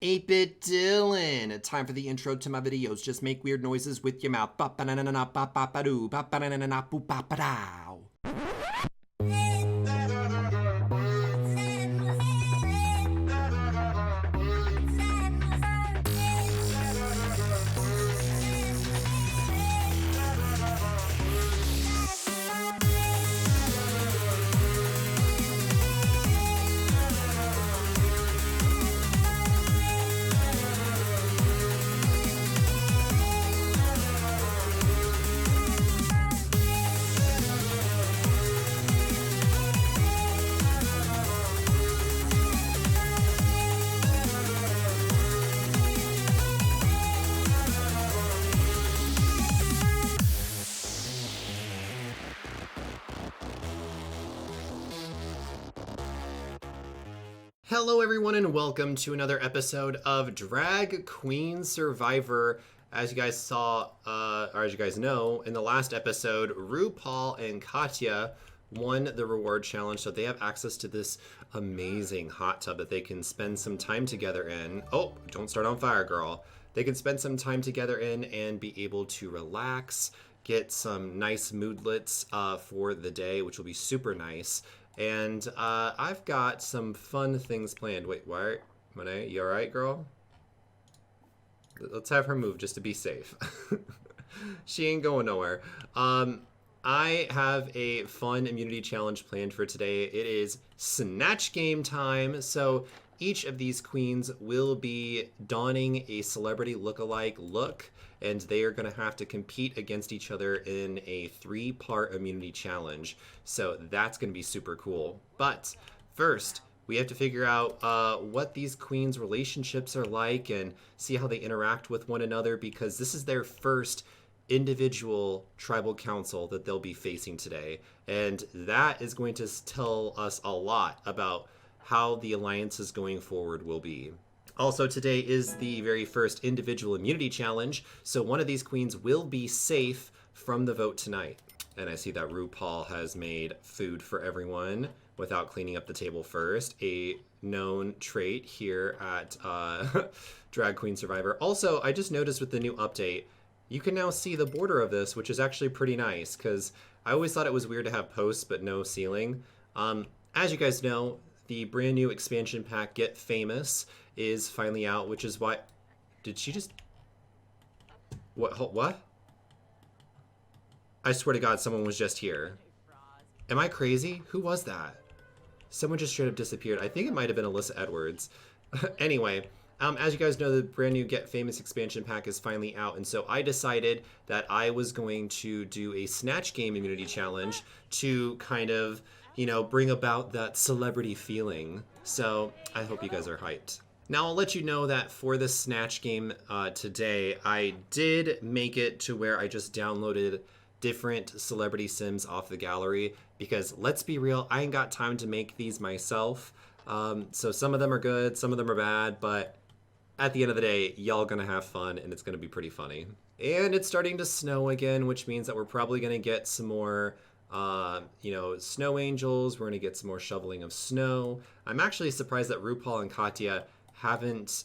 8-Bit Dylan. Time for the intro to my videos. Just make weird noises with your mouth. Ba-ba-na-na-na-ba-ba-ba-doo. Ba-ba-na-na-na-na-boo-ba-ba-dow. Hello everyone and welcome to another episode of Drag Queen Survivor. As you guys saw, or as you guys know, in the last episode, RuPaul and Katya won the reward challenge, so they have access to this amazing hot tub that they can spend some time together in. Oh, don't start on fire, girl. They can spend some time together in and be able to relax, get some nice moodlets for the day, which will be super nice. And I've got some fun things planned. Wait, why? Monet, you alright, girl? Let's have her move just to be safe. She ain't going nowhere. I have a fun immunity challenge planned for today. It is Snatch Game time. So each of these queens will be donning a celebrity look-alike look, and they are going to have to compete against each other in a 3-part immunity challenge. So that's going to be super cool. But first, we have to figure out what these queens' relationships are like and see how they interact with one another, because this is their first individual tribal council that they'll be facing today. And that is going to tell us a lot about how the alliances going forward will be. Also, today is the very first individual immunity challenge, so one of these queens will be safe from the vote tonight. And I see that RuPaul has made food for everyone without cleaning up the table first, a known trait here at Drag Queen Survivor. Also, I just noticed with the new update, you can now see the border of this, which is actually pretty nice, because I always thought it was weird to have posts but no ceiling. As you guys know, the brand new expansion pack, Get Famous, is finally out, which is why... Did she just... What? I swear to God, someone was just here. Am I crazy? Who was that? Someone just straight up disappeared. I think it might have been Alyssa Edwards. Anyway, as you guys know, the brand new Get Famous expansion pack is finally out, and so I decided that I was going to do a Snatch Game immunity challenge to kind of, you know, bring about that celebrity feeling. So I hope you guys are hyped. Now I'll let you know that for the Snatch Game today, I did make it to where I just downloaded different celebrity sims off the gallery, because let's be real, I ain't got time to make these myself. So some of them are good, some of them are bad, but at the end of the day, y'all gonna have fun and it's gonna be pretty funny. And it's starting to snow again, which means that we're probably gonna get some more snow angels. We're gonna get some more shoveling of snow. I'm actually surprised that RuPaul and Katya haven't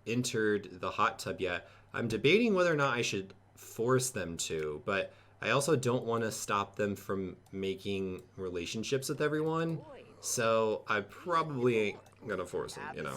entered the hot tub yet. I'm debating whether or not I should force them to, but I also don't want to stop them from making relationships with everyone. So I probably ain't gonna force them, you know.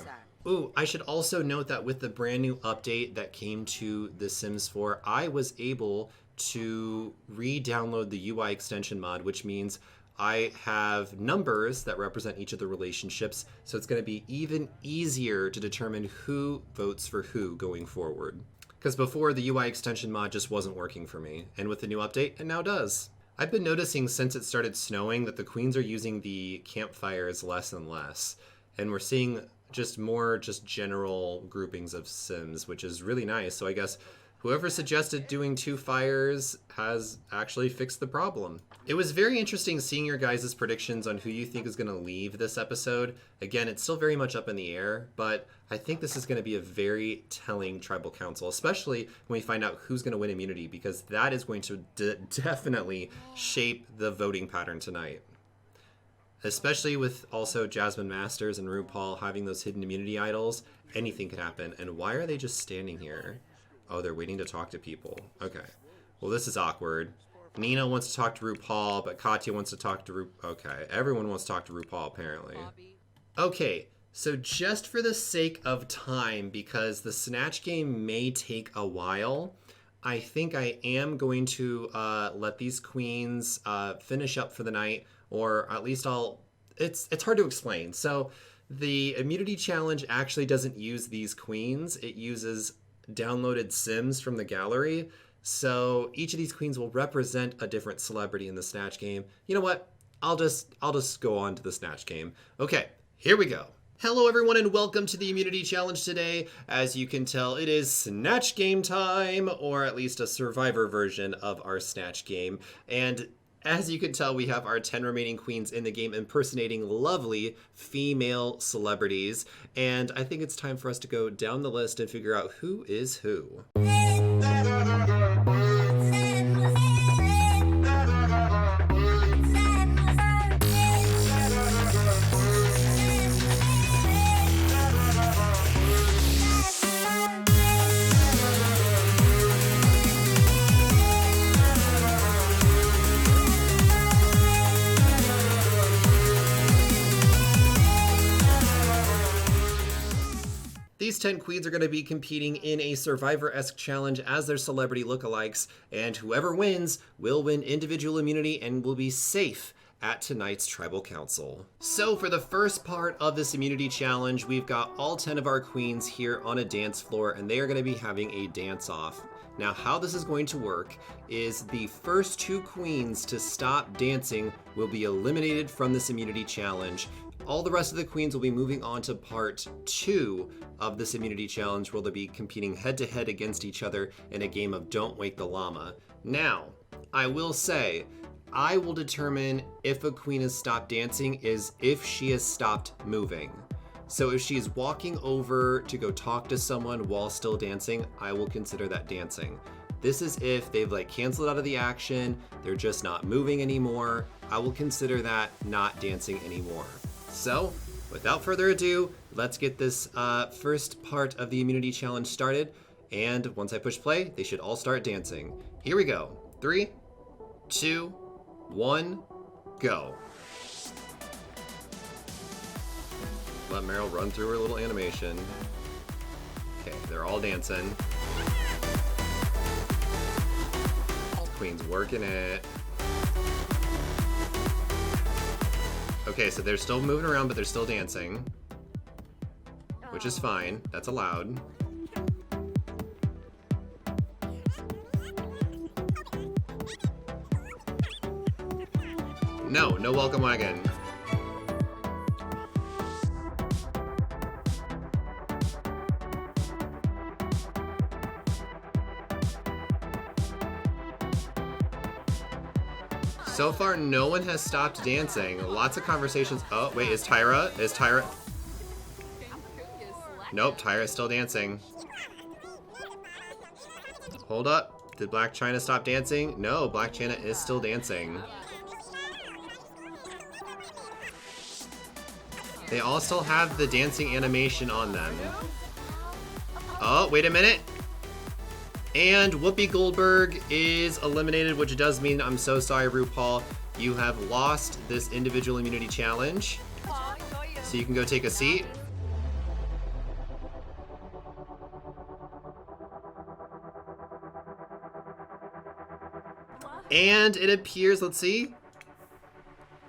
Ooh, I should also note that with the brand new update that came to The Sims 4, I was able to re-download the UI extension mod, which means I have numbers that represent each of the relationships, so it's going to be even easier to determine who votes for who going forward. Because before, the UI extension mod just wasn't working for me, and with the new update, it now does. I've been noticing since it started snowing that the queens are using the campfires less and less, and we're seeing more general groupings of sims, which is really nice. So I guess whoever suggested doing 2 fires has actually fixed the problem. It was very interesting seeing your guys' predictions on who you think is going to leave this episode. Again, it's still very much up in the air, but I think this is going to be a very telling tribal council, especially when we find out who's going to win immunity, because that is going to definitely shape the voting pattern tonight. Especially with also Jasmine Masters and RuPaul having those hidden immunity idols, anything could happen. And why are they just standing here? Oh, they're waiting to talk to people. Okay. Well, this is awkward. Nina wants to talk to RuPaul, but Katya wants to talk to RuPaul. Okay, everyone wants to talk to RuPaul, apparently. Okay, so just for the sake of time, because the Snatch game may take a while, I think I am going to let these queens finish up for the night, or at least it's hard to explain. So the immunity challenge actually doesn't use these queens. It uses downloaded sims from the gallery. So each of these queens will represent a different celebrity in the Snatch game. You know what? I'll just go on to the Snatch game. Okay, here we go. Hello everyone and welcome to the immunity challenge today. As you can tell, it is Snatch game time, or at least a survivor version of our Snatch game. And as you can tell, we have our 10 remaining queens in the game impersonating lovely female celebrities. And I think it's time for us to go down the list and figure out who is who. These 10 queens are going to be competing in a Survivor-esque challenge as their celebrity lookalikes, and whoever wins will win individual immunity and will be safe at tonight's Tribal Council. So for the first part of this immunity challenge, we've got all 10 of our queens here on a dance floor, and they are going to be having a dance-off. Now, how this is going to work is the first 2 queens to stop dancing will be eliminated from this immunity challenge. All the rest of the queens will be moving on to part 2 of this immunity challenge, where they'll be competing head-to-head against each other in a game of Don't Wake the Llama. Now, I will say, I will determine if a queen has stopped dancing is if she has stopped moving. So if she's walking over to go talk to someone while still dancing, I will consider that dancing. This is if they've canceled out of the action, they're just not moving anymore. I will consider that not dancing anymore. So, without further ado, let's get this first part of the immunity challenge started. And once I push play, they should all start dancing. Here we go. 3, 2, 1, go. Let Meryl run through her little animation. Okay, they're all dancing. Queen's working it. Okay, so they're still moving around, but they're still dancing. Which is fine. That's allowed. No welcome wagon. So far, no one has stopped dancing. Lots of conversations. Oh, wait, is Tyra? Nope, Tyra's still dancing. Hold up. Did Black China stop dancing? No, Black China is still dancing. They all still have the dancing animation on them. Oh, wait a minute. And Whoopi Goldberg is eliminated, which does mean, I'm so sorry, RuPaul, you have lost this individual immunity challenge. So you can go take a seat. And it appears, let's see,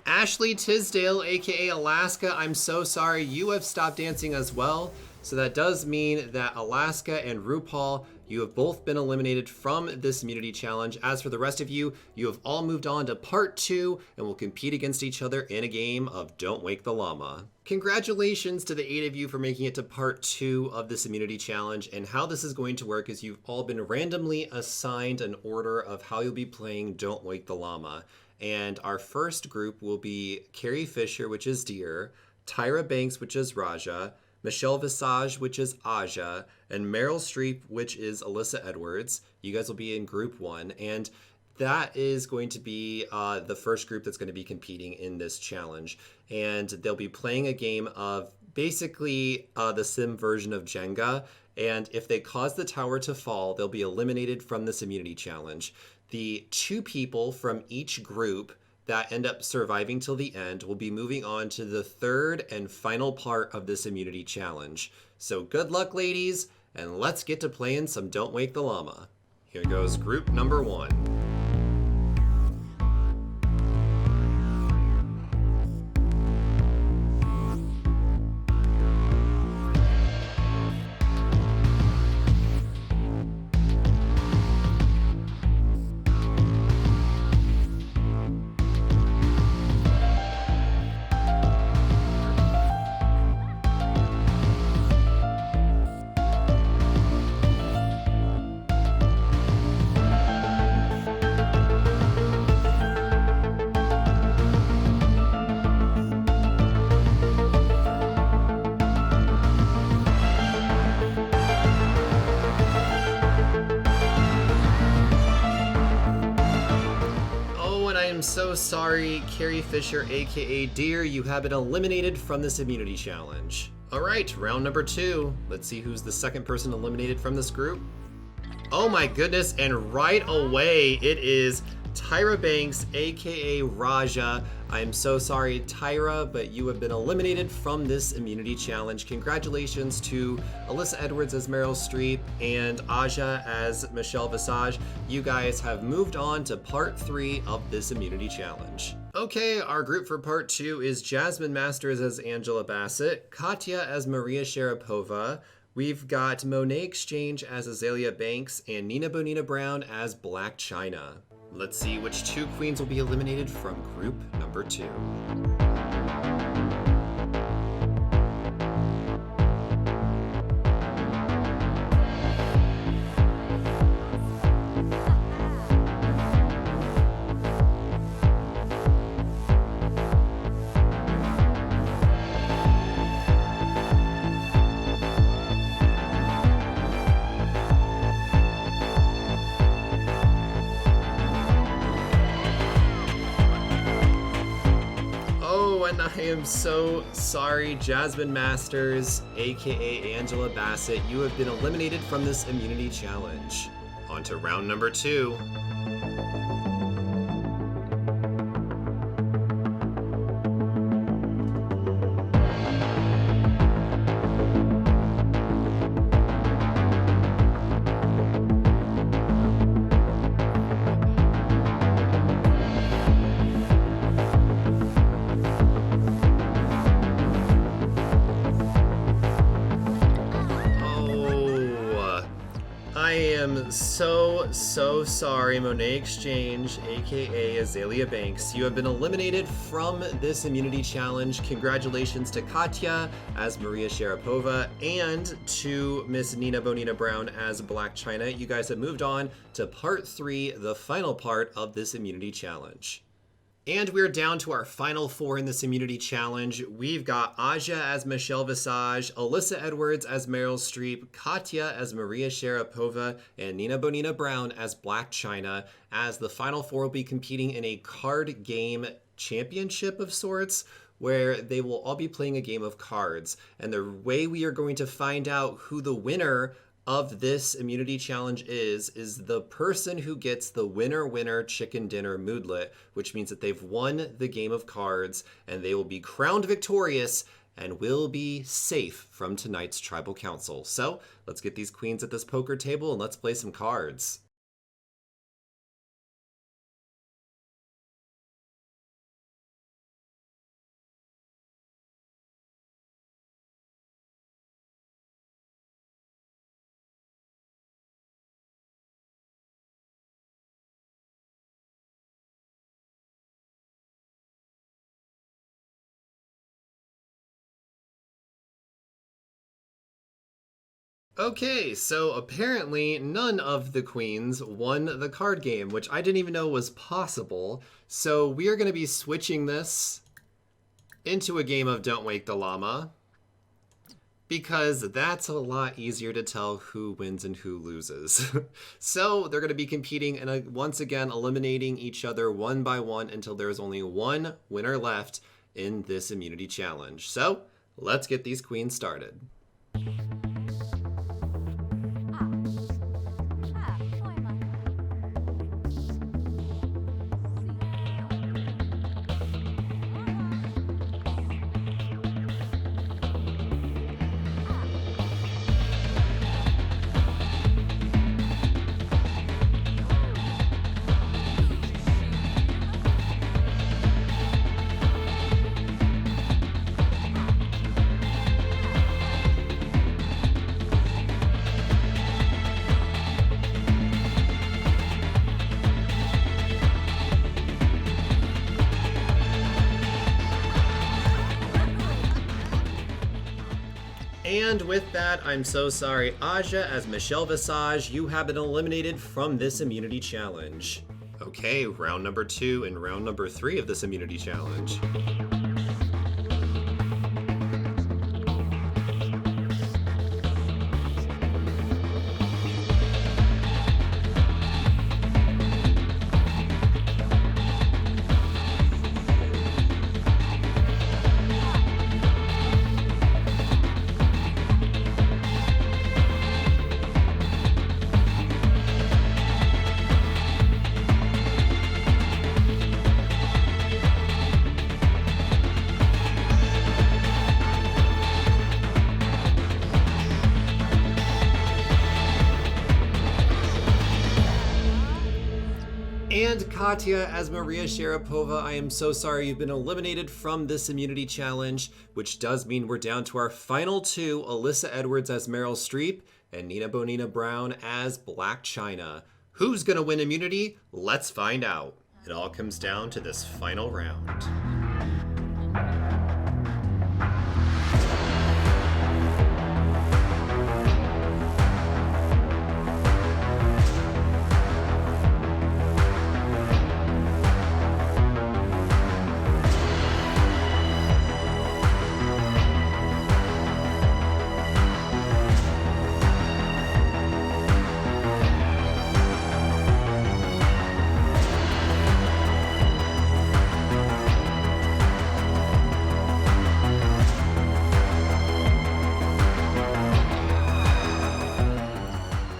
Ashley Tisdale, aka Alaska, I'm so sorry, you have stopped dancing as well. So that does mean that Alaska and RuPaul, you have both been eliminated from this immunity challenge. As for the rest of you, you have all moved on to part 2 and will compete against each other in a game of Don't Wake the Llama. Congratulations to the 8 of you for making it to part 2 of this immunity challenge. And how this is going to work is you've all been randomly assigned an order of how you'll be playing Don't Wake the Llama. And our first group will be Carrie Fisher, which is Deer, Tyra Banks, which is Raja, Michelle Visage, which is Aja, and Meryl Streep, which is Alyssa Edwards. You guys will be in group 1. And that is going to be the first group that's going to be competing in this challenge. And they'll be playing a game of basically the sim version of Jenga. And if they cause the tower to fall, they'll be eliminated from this immunity challenge. The 2 people from each group that end up surviving till the end will be moving on to the 3rd and final part of this immunity challenge. So good luck, ladies, and let's get to playing some Don't Wake the Llama. Here goes group number 1. I'm so sorry, Carrie Fisher, aka Deer, you have been eliminated from this immunity challenge. Alright, round number 2. Let's see who's the second person eliminated from this group. Oh my goodness, and right away it is Tyra Banks, aka Raja. I'm so sorry, Tyra, but you have been eliminated from this immunity challenge. Congratulations to Alyssa Edwards as Meryl Streep and Aja as Michelle Visage. You guys have moved on to part 3 of this immunity challenge. Okay, our group for part 2 is Jasmine Masters as Angela Bassett, Katya as Maria Sharapova. We've got Monet Exchange as Azalea Banks and Nina Bonina Brown as Black China. Let's see which 2 queens will be eliminated from group number 2. And I am so sorry, Jasmine Masters, aka Angela Bassett, you have been eliminated from this immunity challenge. On to round number 2. I am so sorry, Monet Exchange, aka Azalea Banks. You have been eliminated from this immunity challenge. Congratulations to Katya as Maria Sharapova and to Miss Nina Bonina Brown as Black China. You guys have moved on to part 3, the final part of this immunity challenge. And we're down to our final 4 in this immunity challenge. We've got Aja as Michelle Visage, Alyssa Edwards as Meryl Streep, Katya as Maria Sharapova, and Nina Bonina Brown as Black China. As the final 4 will be competing in a card game championship of sorts, where they will all be playing a game of cards. And the way we are going to find out who the winner of this immunity challenge is the person who gets the winner chicken dinner moodlet, which means that they've won the game of cards and they will be crowned victorious and will be safe from tonight's tribal council. So let's get these queens at this poker table and let's play some cards. Okay, so apparently none of the queens won the card game, which I didn't even know was possible. So we are going to be switching this into a game of Don't Wake the Llama. because that's a lot easier to tell who wins and who loses. So they're going to be competing and once again eliminating each other one by one until there's only one winner left in this immunity challenge. So let's get these queens started. And with that, I'm so sorry, Aja, as Michelle Visage, you have been eliminated from this immunity challenge. Okay, round number 2 and round number 3 of this immunity challenge. And Katya as Maria Sharapova, I am so sorry you've been eliminated from this immunity challenge, which does mean we're down to our final 2, Alyssa Edwards as Meryl Streep and Nina Bonina Brown as Black China. Who's gonna win immunity? Let's find out. It all comes down to this final round.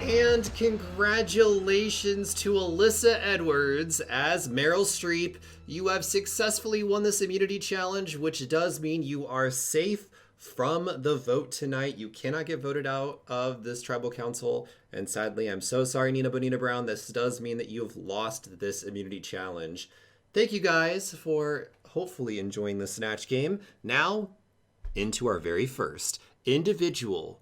And congratulations to Alyssa Edwards as Meryl Streep. You have successfully won this immunity challenge, which does mean you are safe from the vote tonight. You cannot get voted out of this tribal council. And sadly, I'm so sorry, Nina Bonina Brown. This does mean that you have lost this immunity challenge. Thank you guys for hopefully enjoying the Snatch game. Now, into our very first individual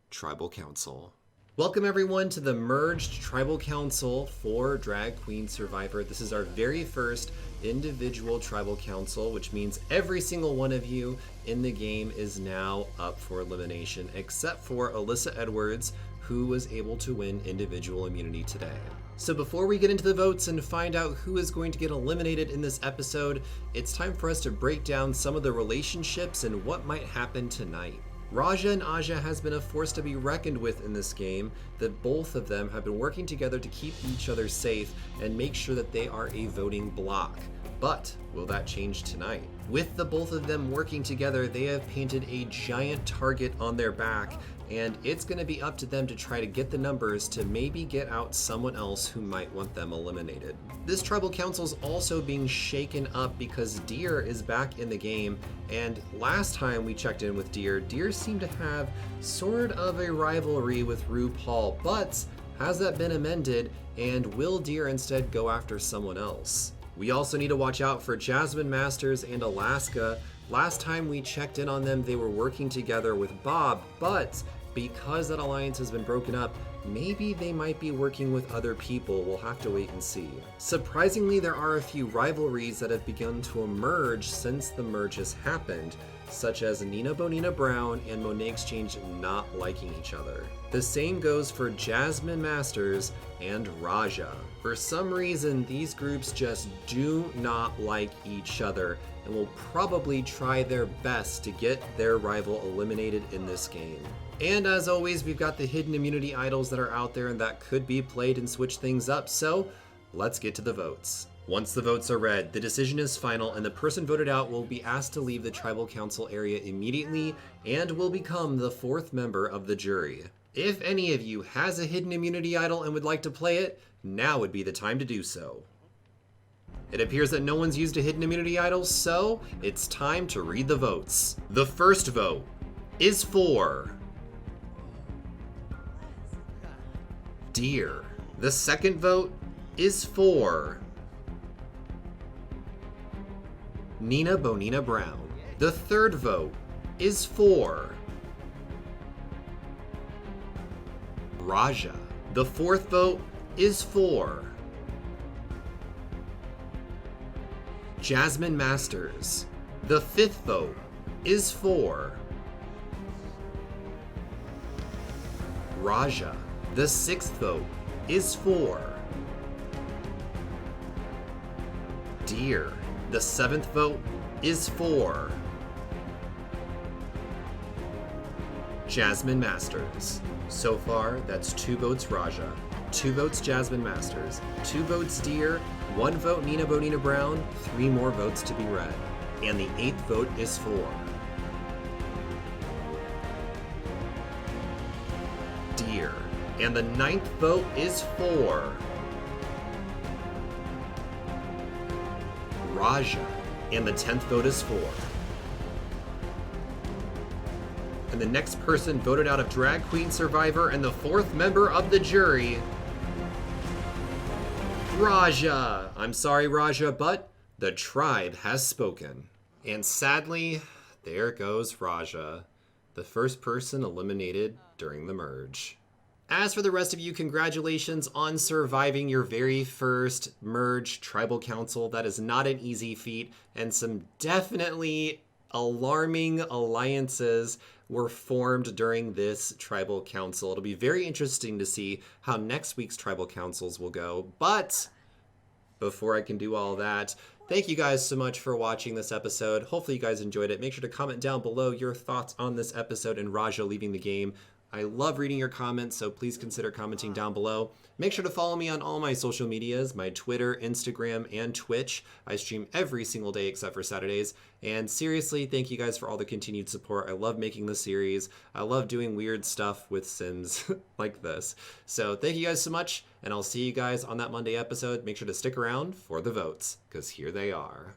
tribal council. Welcome everyone to the merged tribal council for Drag Queen Survivor. This is our very first individual tribal council, which means every single one of you in the game is now up for elimination, except for Alyssa Edwards, who was able to win individual immunity today. So before we get into the votes and find out who is going to get eliminated in this episode, it's time for us to break down some of the relationships and what might happen tonight. Raja and Aja has been a force to be reckoned with in this game, that both of them have been working together to keep each other safe and make sure that they are a voting bloc. But will that change tonight? With the both of them working together, they have painted a giant target on their back, and it's going to be up to them to try to get the numbers to maybe get out someone else who might want them eliminated. This tribal council is also being shaken up because Deer is back in the game, and last time we checked in with Deer seemed to have sort of a rivalry with RuPaul, but has that been amended, and will Deer instead go after someone else? We also need to watch out for Jasmine Masters and Alaska. Last time we checked in on them, they were working together with Bob, but because that alliance has been broken up, maybe they might be working with other people. We'll have to wait and see. Surprisingly, there are a few rivalries that have begun to emerge since the merge has happened, such as Nina Bonina Brown and Monet Exchange not liking each other. The same goes for Jasmine Masters and Raja. For some reason, these groups just do not like each other, and will probably try their best to get their rival eliminated in this game. And as always, we've got the hidden immunity idols that are out there and that could be played and switch things up, so let's get to the votes. Once the votes are read, the decision is final and the person voted out will be asked to leave the tribal council area immediately and will become the 4th member of the jury. If any of you has a hidden immunity idol and would like to play it, now would be the time to do so. It appears that no one's used a hidden immunity idol, so it's time to read the votes. The first vote is for Deer. The second vote is for Nina Bonina Brown. The third vote is for Raja. The fourth vote is for Jasmine Masters. The fifth vote is for Raja. The sixth vote is for Deer. The seventh vote is for Jasmine Masters. So far, that's 2 votes Raja, 2 votes Jasmine Masters, 2 votes Deer, 1 vote Nina Bonina Brown, 3 more votes to be read. And the 8th vote is for Deer. And the 9th vote is for Raja. And the 10th vote is for. And the next person voted out of Drag Queen Survivor and the 4th member of the jury, Raja. I'm sorry, Raja, but the tribe has spoken. And sadly, there goes Raja, the first person eliminated during the merge. As for the rest of you, congratulations on surviving your very first merge tribal council. That is not an easy feat, and some definitely alarming alliances were formed during this tribal council. It'll be very interesting to see how next week's tribal councils will go. But before I can do all that, thank you guys so much for watching this episode. Hopefully you guys enjoyed it. Make sure to comment down below your thoughts on this episode and Raja leaving the game. I love reading your comments, so please consider commenting down below. Make sure to follow me on all my social medias, my Twitter, Instagram, and Twitch. I stream every single day except for Saturdays. And seriously, thank you guys for all the continued support. I love making this series. I love doing weird stuff with Sims like this. So thank you guys so much, and I'll see you guys on that Monday episode. Make sure to stick around for the votes, because here they are.